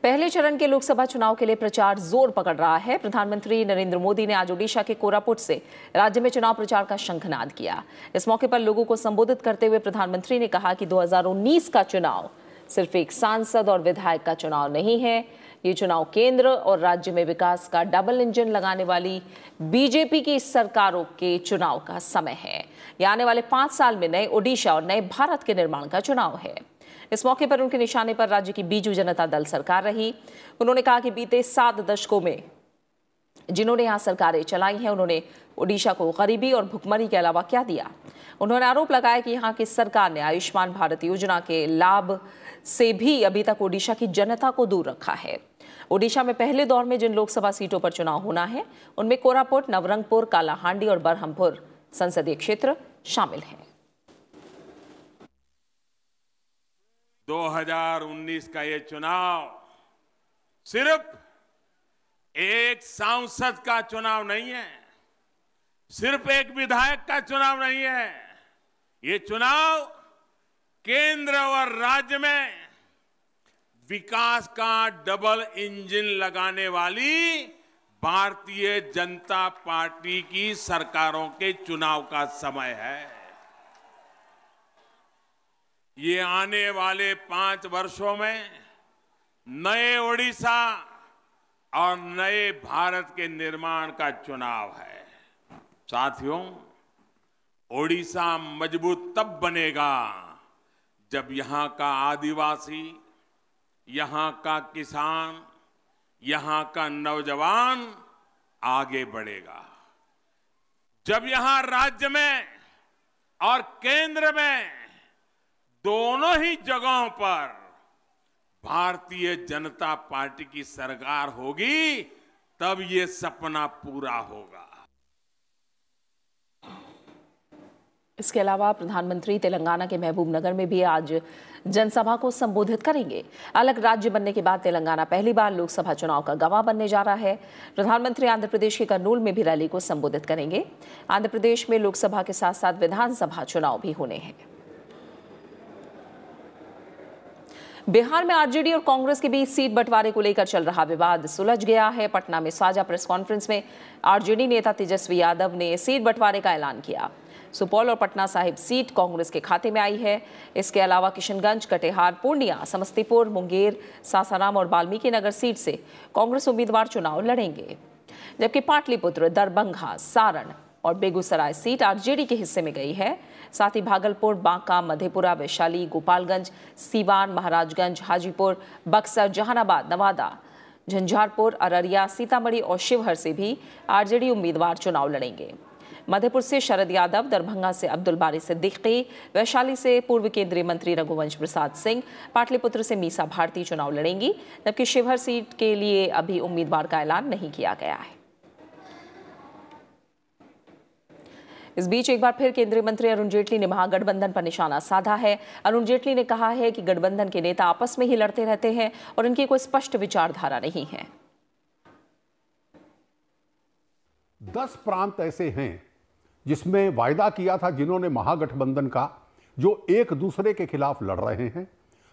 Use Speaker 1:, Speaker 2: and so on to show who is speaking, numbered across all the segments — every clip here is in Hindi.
Speaker 1: पहले चरण के लोकसभा चुनाव के लिए प्रचार जोर पकड़ रहा है। प्रधानमंत्री नरेंद्र मोदी ने आज ओडिशा के कोरापुट से राज्य में चुनाव प्रचार का शंखनाद किया। इस मौके पर लोगों को संबोधित करते हुए प्रधानमंत्री ने कहा कि 2019 का चुनाव सिर्फ एक सांसद और विधायक का चुनाव नहीं है, ये चुनाव केंद्र और राज्य में विकास का डबल इंजन लगाने वाली बीजेपी की सरकारों के चुनाव का समय है। यह आने वाले 5 साल में नए ओडिशा और नए भारत के निर्माण का चुनाव है। इस मौके पर उनके निशाने पर राज्य की बीजू जनता दल सरकार रही। उन्होंने कहा कि बीते 7 दशकों में जिन्होंने यहाँ सरकारें चलाई हैं, उन्होंने ओडिशा को गरीबी और भुखमरी के अलावा क्या दिया। उन्होंने आरोप लगाया कि यहाँ की सरकार ने आयुष्मान भारत योजना के लाभ से भी अभी तक ओडिशा की जनता को दूर रखा है। ओडिशा में पहले दौर में जिन लोकसभा सीटों पर चुनाव होना है, उनमें कोरापुट, नवरंगपुर, कालाहांडी और बरहमपुर संसदीय क्षेत्र शामिल हैं।
Speaker 2: 2019 का ये चुनाव सिर्फ एक सांसद का चुनाव नहीं है, सिर्फ एक विधायक का चुनाव नहीं है। ये चुनाव केंद्र और राज्य में विकास का डबल इंजन लगाने वाली भारतीय जनता पार्टी की सरकारों के चुनाव का समय है। ये आने वाले 5 वर्षों में नए ओडिशा और नए भारत के निर्माण का चुनाव है। साथियों, ओडिशा मजबूत तब बनेगा जब यहाँ का आदिवासी, यहाँ का किसान, यहाँ का नौजवान आगे बढ़ेगा। जब यहाँ राज्य में और केंद्र में दोनों ही जगहों पर भारतीय जनता पार्टी की सरकार होगी, तब ये सपना पूरा होगा।
Speaker 1: इसके अलावा प्रधानमंत्री तेलंगाना के महबूबनगर में भी आज जनसभा को संबोधित करेंगे। अलग राज्य बनने के बाद तेलंगाना पहली बार लोकसभा चुनाव का गवाह बनने जा रहा है। प्रधानमंत्री आंध्र प्रदेश के कर्नूल में भी रैली को संबोधित करेंगे। आंध्र प्रदेश में लोकसभा के साथ साथ विधानसभा चुनाव भी होने हैं। बिहार में आरजेडी और कांग्रेस के बीच सीट बंटवारे को लेकर चल रहा विवाद सुलझ गया है। पटना में साझा प्रेस कॉन्फ्रेंस में आरजेडी नेता तेजस्वी यादव ने सीट बंटवारे का ऐलान किया। सुपौल और पटना साहिब सीट कांग्रेस के खाते में आई है। इसके अलावा किशनगंज, कटिहार, पूर्णिया, समस्तीपुर, मुंगेर, सासाराम और वाल्मीकि नगर सीट से कांग्रेस उम्मीदवार चुनाव लड़ेंगे, जबकि पाटलिपुत्र, दरभंगा, सारण और बेगूसराय सीट आरजेडी के हिस्से में गई है। साथ ही भागलपुर, बांका, मधेपुरा, वैशाली, गोपालगंज, सीवान, महाराजगंज, हाजीपुर, बक्सर, जहानाबाद, नवादा, झंझारपुर, अररिया, सीतामढ़ी और शिवहर से भी आरजेडी उम्मीदवार चुनाव लड़ेंगे। मधेपुर से शरद यादव, दरभंगा से अब्दुल बारी सिद्दीकी, वैशाली से पूर्व केंद्रीय मंत्री रघुवंश प्रसाद सिंह, पाटलिपुत्र से मीसा भारती चुनाव लड़ेंगी, जबकि शिवहर सीट के लिए अभी उम्मीदवार का ऐलान नहीं किया गया है। इस बीच एक बार फिर केंद्रीय मंत्री अरुण जेटली ने महागठबंधन पर निशाना साधा है। अरुण जेटली ने कहा है कि गठबंधन के नेता आपस में ही लड़ते रहते हैं और इनकी कोई स्पष्ट विचारधारा नहीं है।
Speaker 3: 10 प्रांत ऐसे हैं जिसमें वायदा किया था, जिन्होंने महागठबंधन का, जो एक दूसरे के खिलाफ लड़ रहे हैं।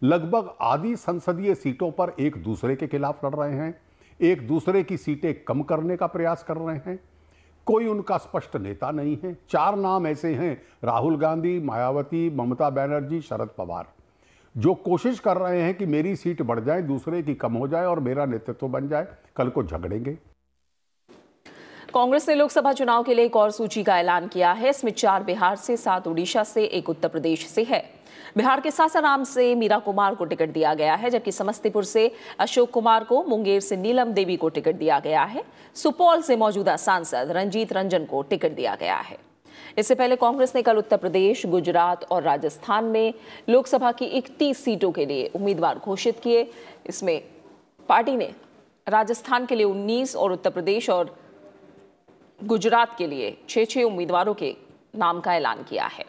Speaker 3: लगभग आधी संसदीय सीटों पर एक दूसरे के खिलाफ लड़ रहे हैं, एक दूसरे की सीटें कम करने का प्रयास कर रहे हैं। कोई उनका स्पष्ट नेता नहीं है। 4 नाम ऐसे हैं, राहुल गांधी, मायावती, ममता बनर्जी, शरद पवार, जो कोशिश कर रहे हैं कि मेरी सीट बढ़ जाए, दूसरे की कम हो जाए और मेरा नेतृत्व बन जाए। कल को झगड़ेंगे।
Speaker 1: कांग्रेस ने लोकसभा चुनाव के लिए एक और सूची का ऐलान किया है। इसमें 4 बिहार से, 7 उड़ीसा से, 1 उत्तर प्रदेश से है। बिहार के सासाराम से मीरा कुमार को टिकट दिया गया है, जबकि समस्तीपुर से अशोक कुमार को, मुंगेर से नीलम देवी को टिकट दिया गया है। सुपौल से मौजूदा सांसद रंजीत रंजन को टिकट दिया गया है। इससे पहले कांग्रेस ने कल उत्तर प्रदेश, गुजरात और राजस्थान में लोकसभा की 31 सीटों के लिए उम्मीदवार घोषित किए। इसमें पार्टी ने राजस्थान के लिए 19 और उत्तर प्रदेश और गुजरात के लिए 6 उम्मीदवारों के नाम का ऐलान किया है।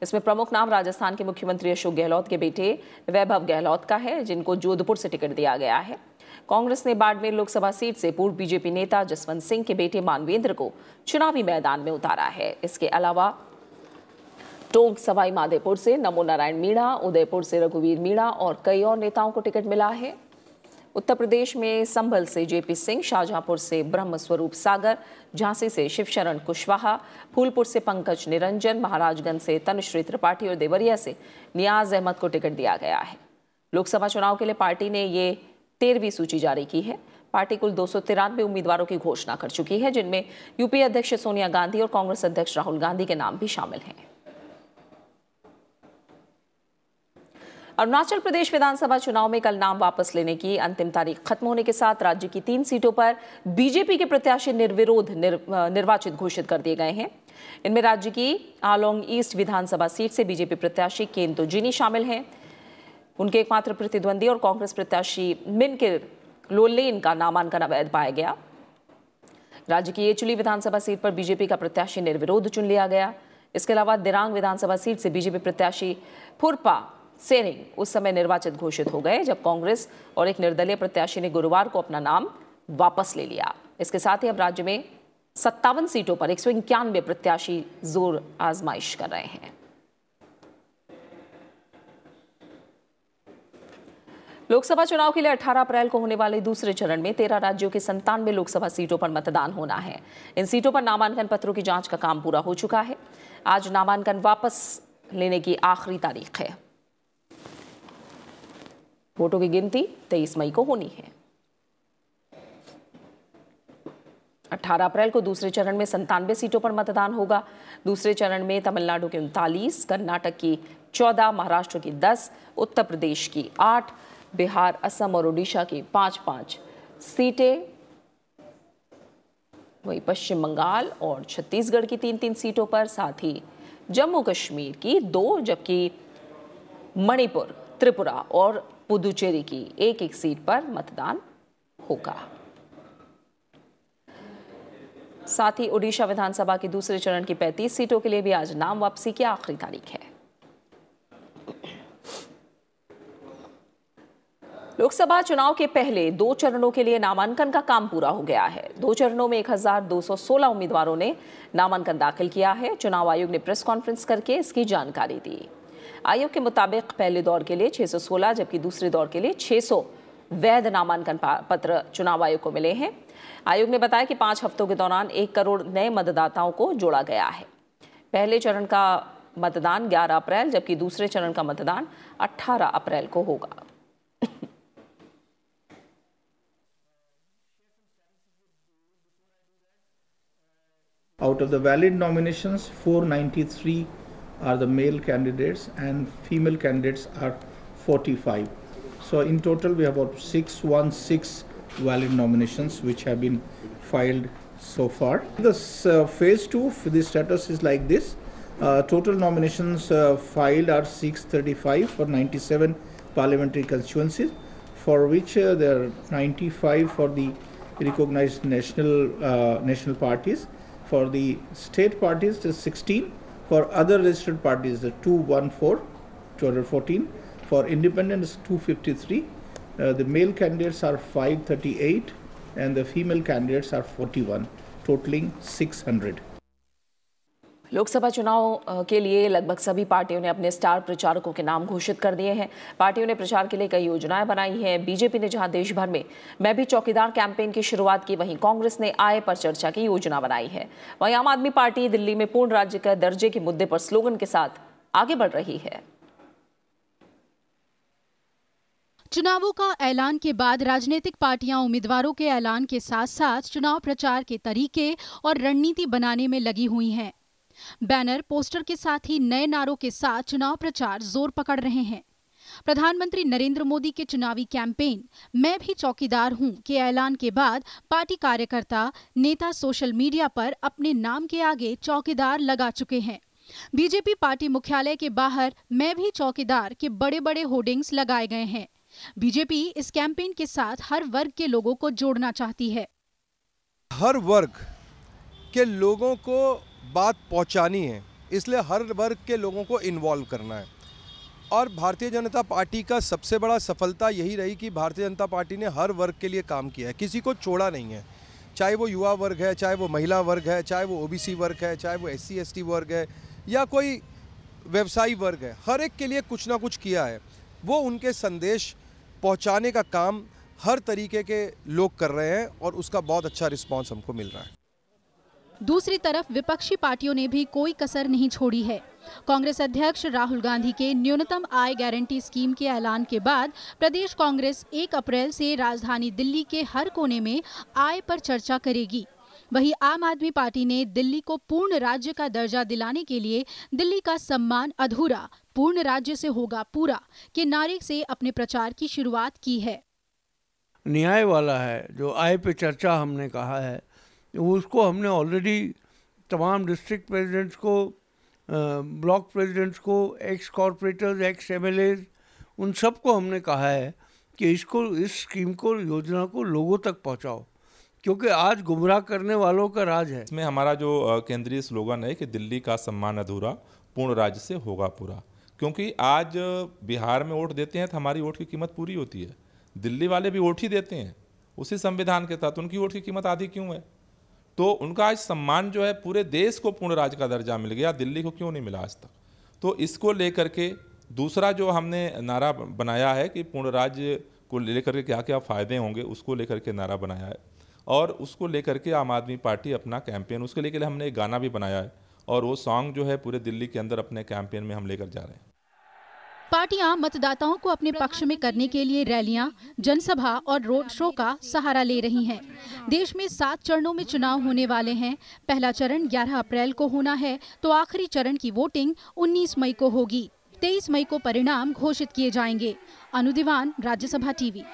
Speaker 1: इसमें प्रमुख नाम राजस्थान के मुख्यमंत्री अशोक गहलोत के बेटे वैभव गहलोत का है, जिनको जोधपुर से टिकट दिया गया है। कांग्रेस ने बाड़मेर लोकसभा सीट से पूर्व बीजेपी नेता जसवंत सिंह के बेटे मानवेंद्र को चुनावी मैदान में उतारा है। इसके अलावा टोंक सवाई माधोपुर से नमो नारायण मीणा, उदयपुर से रघुवीर मीणा और कई और नेताओं को टिकट मिला है। उत्तर प्रदेश में संभल से जेपी सिंह, शाहजहांपुर से ब्रह्मस्वरूप सागर, झांसी से शिवशरण कुशवाहा, फूलपुर से पंकज निरंजन, महाराजगंज से तनुश्री त्रिपाठी और देवरिया से नियाज अहमद को टिकट दिया गया है। लोकसभा चुनाव के लिए पार्टी ने ये 13वीं सूची जारी की है। पार्टी कुल 293 उम्मीदवारों की घोषणा कर चुकी है, जिनमें यूपीए अध्यक्ष सोनिया गांधी और कांग्रेस अध्यक्ष राहुल गांधी के नाम भी शामिल हैं। अरुणाचल प्रदेश विधानसभा चुनाव में कल नाम वापस लेने की अंतिम तारीख खत्म होने के साथ राज्य की 3 सीटों पर बीजेपी के प्रत्याशी निर्विरोध निर्वाचित घोषित कर दिए गए हैं। इनमें राज्य की आलोंग ईस्ट विधानसभा सीट से बीजेपी प्रत्याशी केंतो जिनी शामिल हैं। उनके एकमात्र प्रतिद्वंदी और कांग्रेस प्रत्याशी मिनकिर लोलेन का नामांकन अवैध पाया गया। राज्य की येचुली विधानसभा सीट पर बीजेपी का प्रत्याशी निर्विरोध चुन लिया गया। इसके अलावा दिरांग विधानसभा सीट से बीजेपी प्रत्याशी फुरपा सेरिंग उस समय निर्वाचित घोषित हो गए, जब कांग्रेस और एक निर्दलीय प्रत्याशी ने गुरुवार को अपना नाम वापस ले लिया। इसके साथ ही अब राज्य में 57 सीटों पर 191 प्रत्याशी जोर आजमाइश कर रहे हैं। लोकसभा चुनाव के लिए 18 अप्रैल को होने वाले दूसरे चरण में 13 राज्यों के 97 लोकसभा सीटों पर मतदान होना है। इन सीटों पर नामांकन पत्रों की जांच का काम पूरा हो चुका है। आज नामांकन वापस लेने की आखिरी तारीख है। वोटों की गिनती 23 मई को होनी है। 18 अप्रैल को दूसरे चरण में 97 सीटों पर मतदान होगा। दूसरे चरण में तमिलनाडु की 39, कर्नाटक की 14, महाराष्ट्र की 10, उत्तर प्रदेश की 8, बिहार, असम और ओडिशा की 5-5 सीटें, वही पश्चिम बंगाल और छत्तीसगढ़ की 3-3 सीटों पर, साथ ही जम्मू कश्मीर की 2, जबकि मणिपुर, त्रिपुरा और पुदुचेरी की 1-1 सीट पर मतदान होगा। साथ ही ओडिशा विधानसभा की दूसरे चरण की 35 सीटों के लिए भी आज नाम वापसी की आखिरी तारीख है। लोकसभा चुनाव के पहले 2 चरणों के लिए नामांकन का काम पूरा हो गया है। 2 चरणों में 1216 उम्मीदवारों ने नामांकन दाखिल किया है। चुनाव आयोग ने प्रेस कॉन्फ्रेंस करके इसकी जानकारी दी। आयोग के मुताबिक पहले दौर के लिए 616, जबकि दूसरे दौर के लिए 600 वैध नामांकन पत्र चुनाव आयोग को मिले हैं। आयोग ने बताया कि 5 हफ्तों के दौरान 1 करोड़ नए मतदाताओं को जोड़ा गया है। पहले चरण का मतदान 11 अप्रैल, जबकि दूसरे चरण का मतदान 18 अप्रैल को होगा।
Speaker 4: Out of the valid nominations, 493 are the male candidates and female candidates are 45. So in total we have about 616 valid nominations which have been filed so far. This phase 2, the status is like this. Total nominations filed are 635 for 97 parliamentary constituencies, for which there are 95 for the recognized national parties. For the state parties, there's 16. For other registered parties, the 214. For independent, is 253. The male candidates are 538, and the female candidates are 41, totaling 600.
Speaker 1: Lok Sabha चुनाव के लिए लगभग सभी पार्टियों ने अपने स्टार प्रचारकों के नाम घोषित कर दिए हैं। पार्टियों ने प्रचार के लिए कई योजनाएं बनाई हैं। बीजेपी ने जहां देश भर में मैं भी चौकीदार कैंपेन की शुरुआत की, वहीं कांग्रेस ने आय पर चर्चा की योजना बनाई है। वहीं आम आदमी पार्टी दिल्ली में पूर्ण राज्य का दर्जे के मुद्दे पर स्लोगन के साथ आगे बढ़ रही है।
Speaker 5: चुनावों का ऐलान के बाद राजनीतिक पार्टियां उम्मीदवारों के ऐलान के साथ साथ चुनाव प्रचार के तरीके और रणनीति बनाने में लगी हुई हैं। बैनर, पोस्टर के साथ ही नए नारों के साथ चुनाव प्रचार जोर पकड़ रहे हैं। प्रधानमंत्री नरेंद्र मोदी के चुनावी कैंपेन मैं भी चौकीदार हूं के ऐलान के बाद पार्टी कार्यकर्ता, नेता सोशल मीडिया पर अपने नाम के आगे चौकीदार लगा चुके हैं। बीजेपी पार्टी मुख्यालय के बाहर मैं भी चौकीदार के बड़े-बड़े होर्डिंग्स लगाए गए हैं। बीजेपी इस कैंपेन के साथ हर वर्ग के लोगों को जोड़ना चाहती है।
Speaker 6: हर वर्ग के लोगों को बात पहुंचानी है, इसलिए हर वर्ग के लोगों को इन्वॉल्व करना है। और भारतीय जनता पार्टी का सबसे बड़ा सफलता यही रही कि भारतीय जनता पार्टी ने हर वर्ग के लिए काम किया है, किसी को छोड़ा नहीं है। चाहे वो युवा वर्ग है, चाहे वो महिला वर्ग है, चाहे वो ओबीसी वर्ग है, चाहे वो SC ST वर्ग है या कोई व्यवसायी वर्ग है, हर एक के लिए कुछ ना कुछ किया है। वो उनके संदेश पहुंचाने का काम हर तरीके के लोग कर रहे हैं और उसका बहुत अच्छा रिस्पांस हमको मिल रहा है।
Speaker 5: दूसरी तरफ विपक्षी पार्टियों ने भी कोई कसर नहीं छोड़ी है। कांग्रेस अध्यक्ष राहुल गांधी के न्यूनतम आय गारंटी स्कीम के ऐलान के बाद प्रदेश कांग्रेस 1 अप्रैल से राजधानी दिल्ली के हर कोने में आय पर चर्चा करेगी। वहीं आम आदमी पार्टी ने दिल्ली को पूर्ण राज्य का दर्जा दिलाने के लिए दिल्ली का सम्मान अधूरा पूर्ण राज्य से होगा पूरा के नारे से अपने प्रचार की शुरुआत की है।
Speaker 7: न्याय वाला है जो आय पे चर्चा हमने कहा है, उसको हमने ऑलरेडी तमाम डिस्ट्रिक्ट प्रेसिडेंट्स को, ब्लॉक प्रेसिडेंट्स को, एक्स कॉरपोरेटर्स, एक्स एमएलएज, उन सबको हमने कहा है कि इसको, इस स्कीम को, योजना को लोगों तक पहुंचाओ, क्योंकि आज गुमराह करने वालों का राज है।
Speaker 8: इसमें हमारा जो केंद्रीय स्लोगन है कि दिल्ली का सम्मान अधूरा पूर्ण राज्य से होगा पूरा, क्योंकि आज बिहार में वोट देते हैं तो हमारी वोट की कीमत पूरी होती है, दिल्ली वाले भी वोट ही देते हैं उसी संविधान के तहत, उनकी वोट की कीमत आधी क्यों है? तो उनका आज सम्मान जो है, पूरे देश को पूर्ण राज्य का दर्जा मिल गया, दिल्ली को क्यों नहीं मिला आज तक? तो इसको लेकर के दूसरा जो हमने नारा बनाया है कि पूर्ण राज्य को लेकर के क्या क्या फ़ायदे होंगे, उसको लेकर के नारा बनाया है और उसको लेकर के आम आदमी पार्टी अपना कैंपेन, उसके लेकर हमने एक गाना भी बनाया है और वो सॉन्ग जो है पूरे दिल्ली के अंदर अपने कैंपेन में हम लेकर जा रहे हैं।
Speaker 5: पार्टियां मतदाताओं को अपने पक्ष में करने के लिए रैलियां, जनसभा और रोड शो का सहारा ले रही हैं। देश में 7 चरणों में चुनाव होने वाले हैं। पहला चरण 11 अप्रैल को होना है तो आखिरी चरण की वोटिंग 19 मई को होगी। 23 मई को परिणाम घोषित किए जाएंगे। अनु दीवान, राज्यसभा टीवी।